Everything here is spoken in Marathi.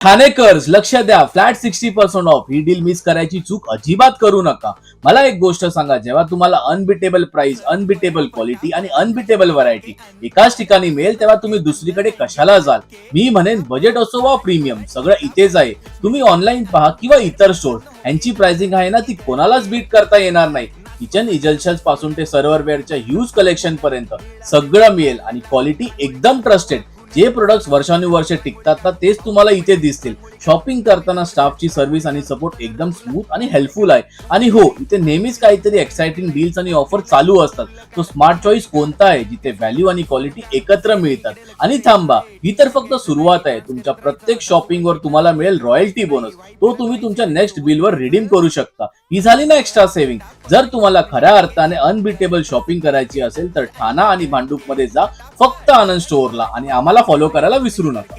ठाणेकर्स लक्ष द्या, flat 60% of he deal miss करायची चूक अजिबात करू नका. मला एक गोष्ट सांगा, जेव्हा तुम्हाला अनबिटेबल प्राइस, अनबिटेबल क्वालिटी आणि अनबिटेबल व्हरायटी एकाच ठिकाणी मिळेल, तेव्हा तुम्ही दुसरीकडे कशाला जाल? मी म्हणेन बजेट असो वा प्रीमियम, सगळं इथेच आहे. तुम्ही ऑनलाईन पहा किंवा इतर स्टोर, यांची प्राइसिंग आहे ना, ती कोणालाच बीट करता येणार नाही. किचन इजल्शन्स पासून ते सर्व्हरवेअरच्या ह्यूज कलेक्शन पर्यंत सगळं मिळेल आणि क्वालिटी एकदम ट्रस्टेड. जे प्रोडक्ट्स वर्षानुवर्षे टिकतात ना, तेच तुम्हाला इथे दिसतील. शॉपिंग करताना स्टाफची सर्व्हिस आणि सपोर्ट एकदम स्मूथ आणि हेल्पफुल आहे. आणि हो, इथे नेहमीच काहीतरी एक्साइटिंग डील्स आणि ऑफर चालू असतात. तो स्मार्ट चॉईस कोणता आहे, जिथे व्हॅल्यू आणि क्वालिटी एकत्र मिळतात. आणि थांबा, ही तर फक्त सुरुवात आहे. तुमच्या प्रत्येक शॉपिंगवर तुम्हाला मिळेल रॉयल्टी बोनस. तो तुम्ही तुमच्या नेक्स्ट बिलवर रिडीम करू शकता. ही झाली ना एक्स्ट्रा सेव्हिंग. जर तुम्हाला खऱ्या अर्थाने अनबिटेबल शॉपिंग करायची असेल तर ठाणा आणि भांडूप मध्ये जा, फक्त आनंद स्टोअरला, आणि आम्हाला फॉलो करायला विसरू नका.